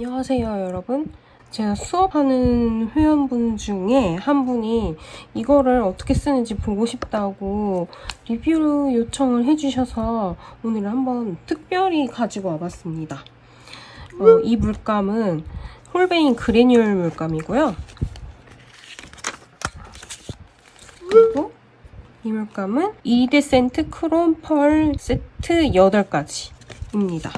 안녕하세요, 여러분. 제가 수업하는 회원분 중에 한 분이 이거를 어떻게 쓰는지 보고 싶다고 리뷰 요청을 해주셔서 오늘 한번 특별히 가지고 와봤습니다. 이 물감은 홀베인 그래뉴얼 물감이고요. 그리고 이 물감은 이리데센트 크롬 펄 세트 8가지입니다.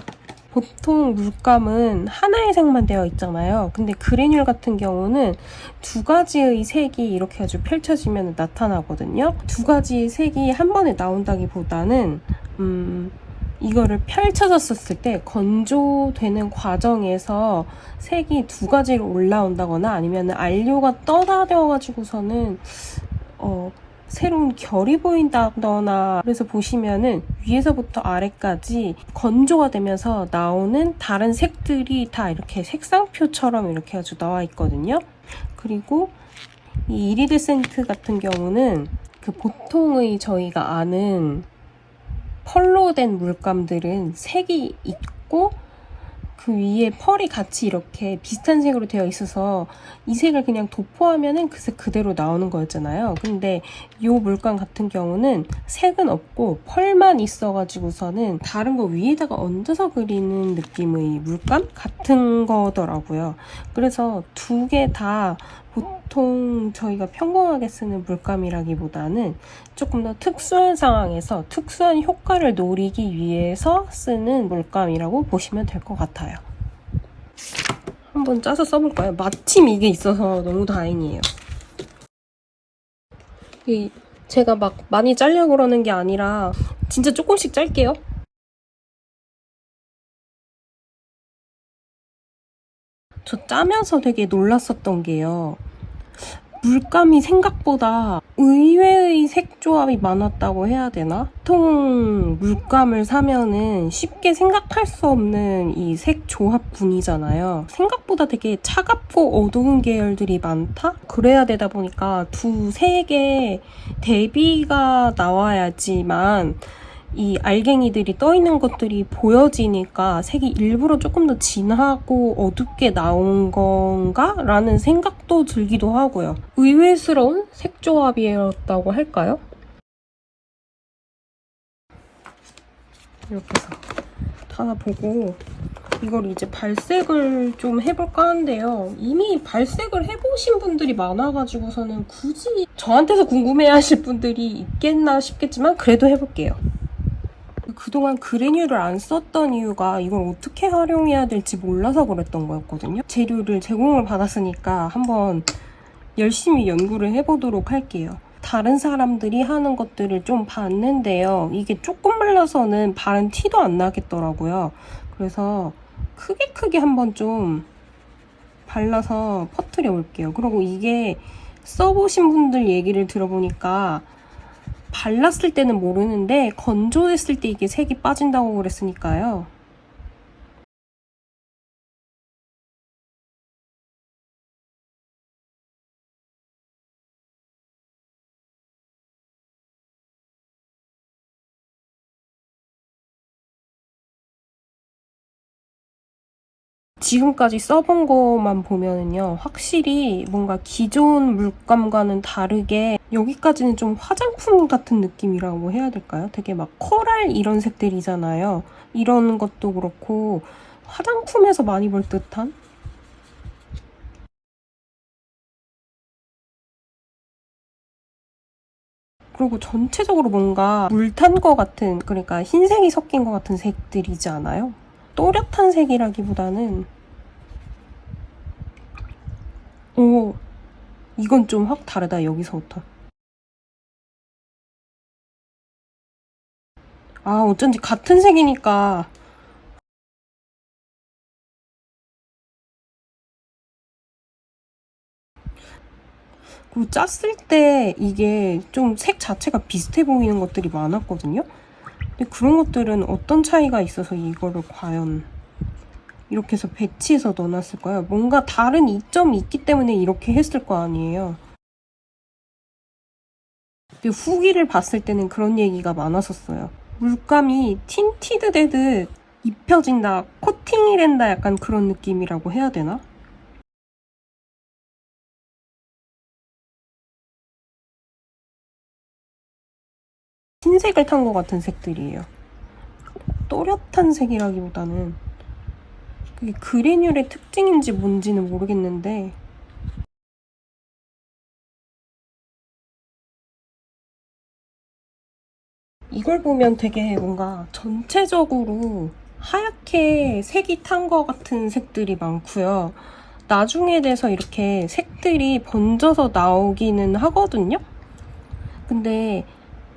보통 물감은 하나의 색만 되어 있잖아요. 근데 그래뉴얼 같은 경우는 두 가지의 색이 이렇게 아주 펼쳐지면 나타나거든요. 두 가지의 색이 한 번에 나온다기보다는 이거를 펼쳐졌을 때 건조되는 과정에서 색이 두 가지로 올라온다거나 아니면 안료가 떠다녀가지고서는 새로운 결이 보인다거나, 그래서 보시면은 위에서부터 아래까지 건조가 되면서 나오는 다른 색들이 다 이렇게 색상표처럼 이렇게 아주 나와 있거든요. 그리고 이 이리데센트 같은 경우는 그 보통의 저희가 아는 펄로 된 물감들은 색이 있고 그 위에 펄이 같이 이렇게 비슷한 색으로 되어 있어서 이 색을 그냥 도포하면은 그 색 그대로 나오는 거였잖아요. 근데 이 물감 같은 경우는 색은 없고 펄만 있어가지고서는 다른 거 위에다가 얹어서 그리는 느낌의 물감 같은 거더라고요. 그래서 두 개 다 보통 저희가 평범하게 쓰는 물감이라기보다는 조금 더 특수한 상황에서 특수한 효과를 노리기 위해서 쓰는 물감이라고 보시면 될 것 같아요. 한번 짜서 써볼까요? 마침 이게 있어서 너무 다행이에요. 제가 막 많이 짜려고 그러는 게 아니라 진짜 조금씩 짤게요. 저 짜면서 되게 놀랐었던 게요. 물감이 생각보다 의외의 색 조합이 많았다고 해야 되나? 보통 물감을 사면은 쉽게 생각할 수 없는 이 색 조합분이잖아요. 생각보다 되게 차갑고 어두운 계열들이 많다? 그래야 되다 보니까 두 색의 대비가 나와야지만 이 알갱이들이 떠있는 것들이 보여지니까 색이 일부러 조금 더 진하고 어둡게 나온 건가? 라는 생각도 들기도 하고요. 의외스러운 색조합이었다고 할까요? 이렇게 해서 하나 보고 이걸 이제 발색을 좀 해볼까 하는데요. 이미 발색을 해보신 분들이 많아가지고서는 굳이 저한테서 궁금해하실 분들이 있겠나 싶겠지만 그래도 해볼게요. 그동안 그래뉴를 안 썼던 이유가 이걸 어떻게 활용해야 될지 몰라서 그랬던 거였거든요. 재료를 제공을 받았으니까 한번 열심히 연구를 해보도록 할게요. 다른 사람들이 하는 것들을 좀 봤는데요. 이게 조금 말라서는 바른 티도 안 나겠더라고요. 그래서 크게 한번 좀 발라서 퍼뜨려 볼게요. 그리고 이게 써보신 분들 얘기를 들어보니까 발랐을 때는 모르는데 건조했을 때 이게 색이 빠진다고 그랬으니까요. 지금까지 써본 것만 보면은요, 확실히 뭔가 기존 물감과는 다르게 여기까지는 좀 화장품 같은 느낌이라고 해야 될까요? 되게 막 코랄 이런 색들이잖아요. 이런 것도 그렇고 화장품에서 많이 볼 듯한? 그리고 전체적으로 뭔가 물 탄 것 같은, 그러니까 흰색이 섞인 것 같은 색들이지 않아요? 또렷한 색이라기보다는 오, 이건 좀 확 다르다, 여기서부터. 아, 어쩐지 같은 색이니까. 그리고 짰을 때 이게 좀 색 자체가 비슷해 보이는 것들이 많았거든요? 근데 그런 것들은 어떤 차이가 있어서 이거를 과연 이렇게 해서 배치해서 넣어놨을까요? 뭔가 다른 이점이 있기 때문에 이렇게 했을 거 아니에요. 근데 후기를 봤을 때는 그런 얘기가 많았었어요. 물감이 틴티드 데드 입혀진다, 코팅이 된다 약간 그런 느낌이라고 해야 되나? 흰색을 탄 것 같은 색들이에요. 또렷한 색이라기보다는 그게 그래뉼의 특징인지 뭔지는 모르겠는데 이걸 보면 되게 뭔가 전체적으로 하얗게 색이 탄 것 같은 색들이 많고요. 나중에 돼서 이렇게 색들이 번져서 나오기는 하거든요. 근데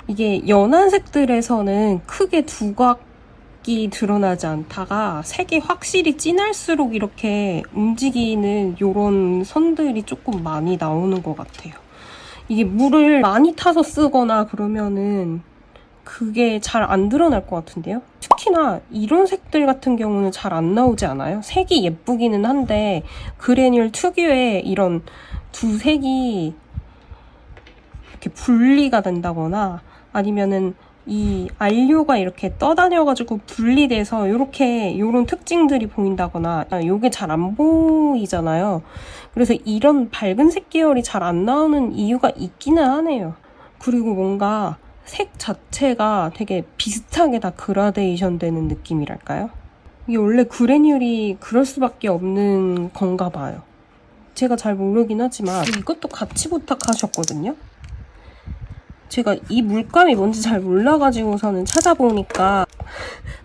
이게 연한 색들에서는 크게 두각이 드러나지 않다가 색이 확실히 진할수록 이렇게 움직이는 이런 선들이 조금 많이 나오는 것 같아요. 이게 물을 많이 타서 쓰거나 그러면은 그게 잘 안 드러날 것 같은데요? 특히나 이런 색들 같은 경우는 잘 안 나오지 않아요? 색이 예쁘기는 한데 그래뉼 특유의 이런 두 색이 이렇게 분리가 된다거나 아니면은 이 안료가 이렇게 떠다녀가지고 분리돼서 이런 특징들이 보인다거나 이게 잘 안 보이잖아요. 그래서 이런 밝은 색 계열이 잘 안 나오는 이유가 있기는 하네요. 그리고 뭔가 색 자체가 되게 비슷하게 다 그라데이션 되는 느낌이랄까요? 이게 원래 그래뉼이 그럴 수밖에 없는 건가 봐요. 제가 잘 모르긴 하지만 이것도 같이 부탁하셨거든요. 제가 이 물감이 뭔지 잘 몰라가지고서는 찾아보니까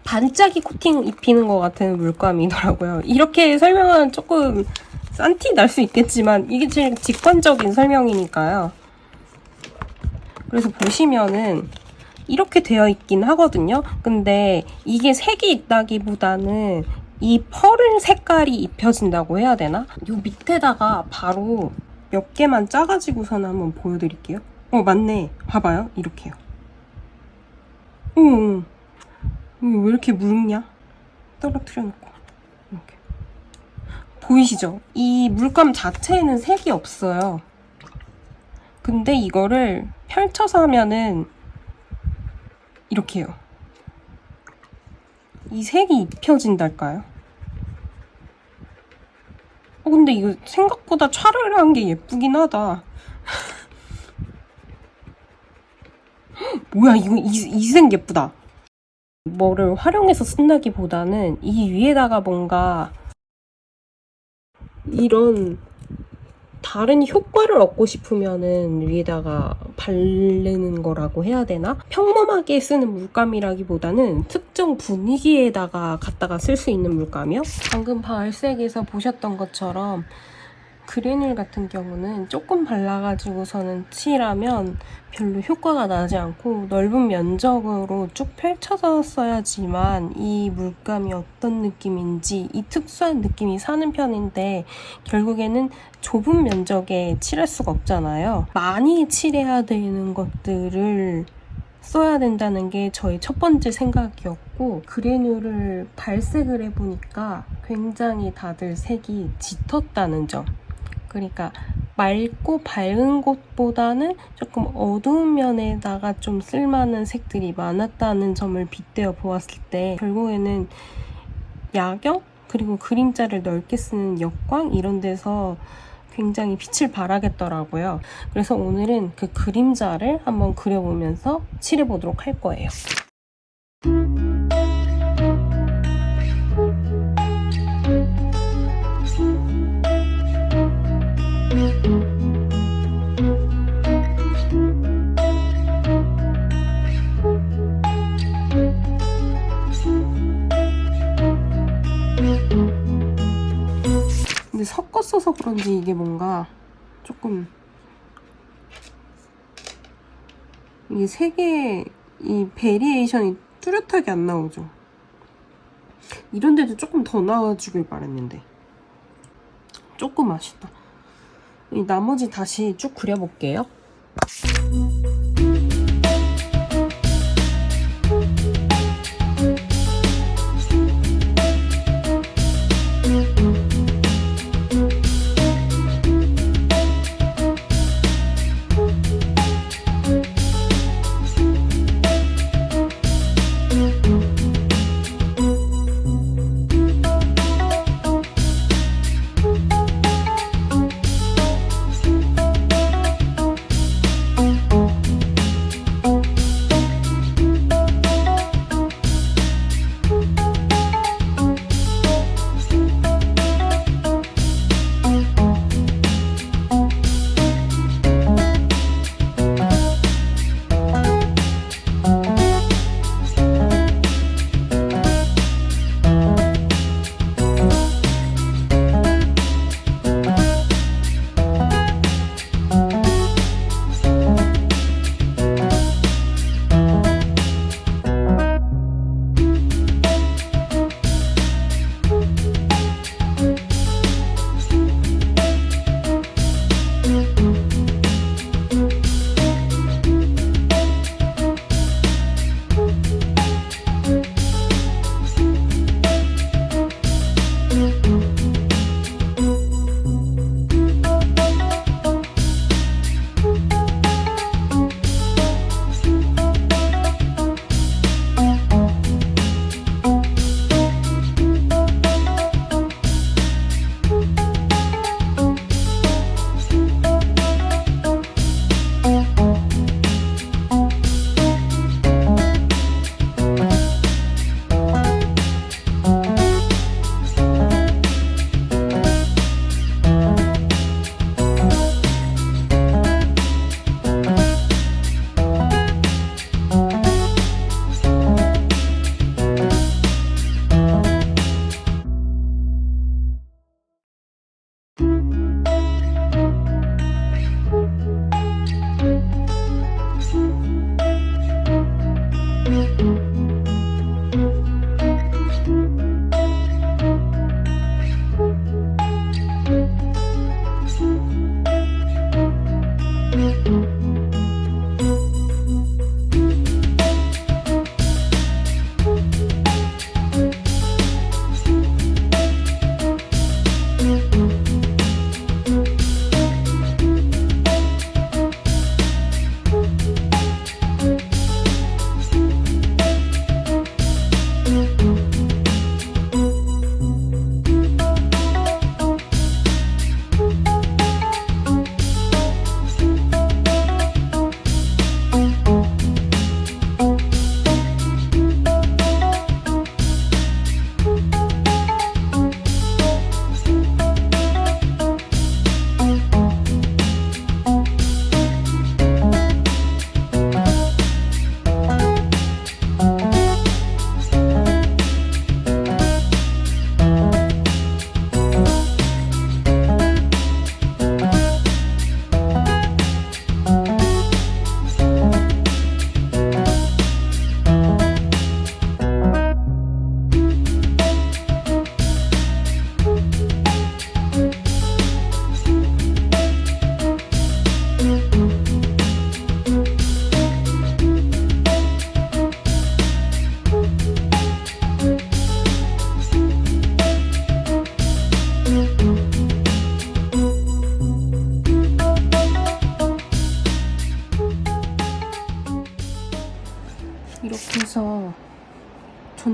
반짝이 코팅 입히는 것 같은 물감이더라고요. 이렇게 설명은 조금 싼 티 날 수 있겠지만 이게 제일 직관적인 설명이니까요. 그래서 보시면은 이렇게 되어 있긴 하거든요. 근데 이게 색이 있다기보다는 이 펄 색깔이 입혀진다고 해야 되나? 요 밑에다가 바로 몇 개만 짜가지고서는 한번 보여드릴게요. 맞네. 봐봐요. 이렇게요. 왜 이렇게 묽냐? 떨어뜨려 놓고. 이렇게. 보이시죠? 이 물감 자체에는 색이 없어요. 근데 이거를 펼쳐서 하면은 이렇게요. 이 색이 입혀진달까요? 근데 이거 생각보다 차르르한 게 예쁘긴 하다. 뭐야, 이거 이 색 예쁘다. 뭐를 활용해서 쓴다기보다는 이 위에다가 뭔가 이런 다른 효과를 얻고 싶으면은 위에다가 바르는 거라고 해야 되나? 평범하게 쓰는 물감이라기보다는 특정 분위기에다가 갖다가 쓸 수 있는 물감이요? 방금 발색에서 보셨던 것처럼 그래뉼 같은 경우는 조금 발라가지고서는 칠하면 별로 효과가 나지 않고 넓은 면적으로 쭉 펼쳐서 써야지만 이 물감이 어떤 느낌인지 이 특수한 느낌이 사는 편인데 결국에는 좁은 면적에 칠할 수가 없잖아요. 많이 칠해야 되는 것들을 써야 된다는 게 저의 첫 번째 생각이었고 그래뉼을 발색을 해보니까 굉장히 다들 색이 짙었다는 점. 그러니까 맑고 밝은 곳보다는 조금 어두운 면에다가 좀 쓸만한 색들이 많았다는 점을 빗대어 보았을 때 결국에는 야경? 그리고 그림자를 넓게 쓰는 역광? 이런 데서 굉장히 빛을 발하겠더라고요. 그래서 오늘은 그 그림자를 한번 그려보면서 칠해보도록 할 거예요. 근데 섞었어서 그런지 이게 뭔가 조금 이게 색의 이 베리에이션이 뚜렷하게 안 나오죠. 이런 데도 조금 더 나와주길 바랬는데 조금 아쉽다. 이 나머지 다시 쭉 그려볼게요.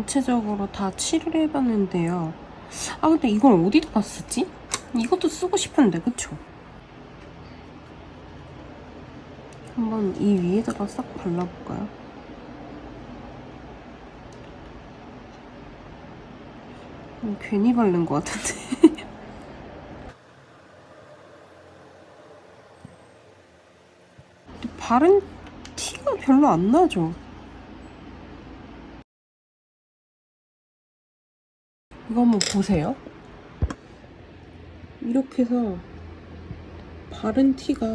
전체적으로 다 칠을 해봤는데요. 아 근데 이걸 어디다가 쓰지? 이것도 쓰고 싶은데 그쵸? 한번 이 위에다가 싹 발라볼까요? 괜히 바른 것 같은데. 근데 바른 티가 별로 안 나죠? 이거 한번 보세요. 이렇게 해서 바른 티가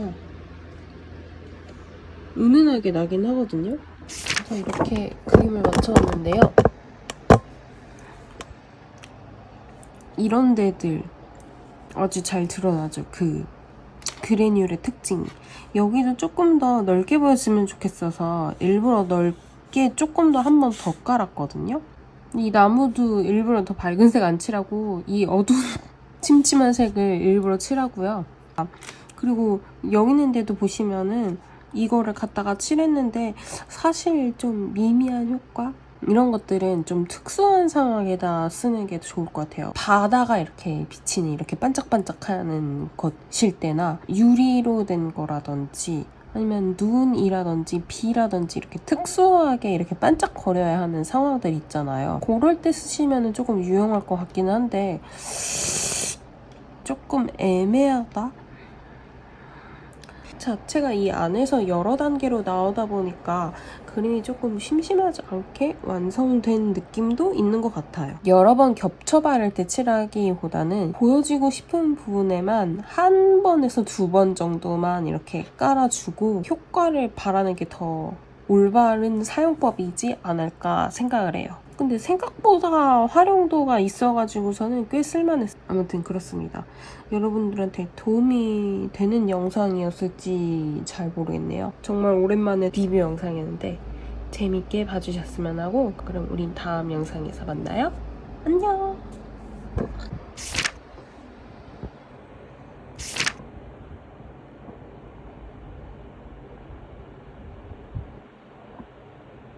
은은하게 나긴 하거든요. 그래서 이렇게 그림을 맞춰왔는데요. 이런 데들 아주 잘 드러나죠. 그 그래뉼의 특징이. 여기도 조금 더 넓게 보였으면 좋겠어서 일부러 넓게 조금 더 한 번 더 깔았거든요. 이 나무도 일부러 더 밝은 색 안 칠하고 이 어두운 침침한 색을 일부러 칠하고요. 그리고 여기 있는데도 보시면은 이거를 갖다가 칠했는데 사실 좀 미미한 효과? 이런 것들은 좀 특수한 상황에다 쓰는 게 좋을 것 같아요. 바다가 이렇게 비치는 이렇게 반짝반짝하는 것일 때나 유리로 된 거라든지 아니면 눈이라든지 비라든지 이렇게 특수하게 이렇게 반짝거려야 하는 상황들 있잖아요. 그럴 때 쓰시면 조금 유용할 것 같기는 한데 조금 애매하다? 자체가 이 안에서 여러 단계로 나오다 보니까 그림이 조금 심심하지 않게 완성된 느낌도 있는 것 같아요. 여러 번 겹쳐 바를 때 칠하기보다는 보여지고 싶은 부분에만 한 번에서 두 번 정도만 이렇게 깔아주고 효과를 바라는 게 더 올바른 사용법이지 않을까 생각을 해요. 근데 생각보다 활용도가 있어가지고서는 꽤 쓸만했어요. 아무튼 그렇습니다. 여러분들한테 도움이 되는 영상이었을지 잘 모르겠네요. 정말 오랜만에 리뷰 영상이었는데 재밌게 봐주셨으면 하고 그럼 우린 다음 영상에서 만나요. 안녕!